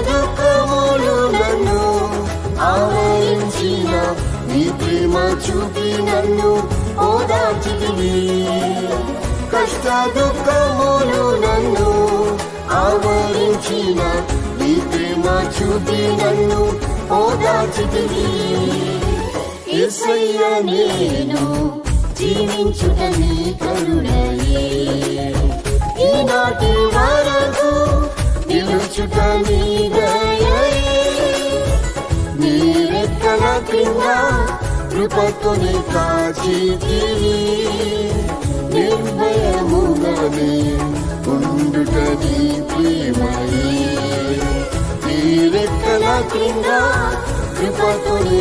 దుఃఖములు నన్ను ఆవరించిన నీ ప్రేమ చూపి నన్ను ఓదార్చితివి. కష్ట దుఃఖములు నన్ను ఆవరించిన నీ ప్రేమ చూపి నన్ను ఓదార్చితివి. యేసయ్య నేను జీవించుట నీ కరుణయే, ఈనాటి వరకు నిలుచుట నీ దయయే. నీ రెక్కల కింద కృపతోనే కాచితివి, నిర్భయముగానే ఉండుట నీ ప్రేమయే. నీ రెక్కల కింద కృపతోనే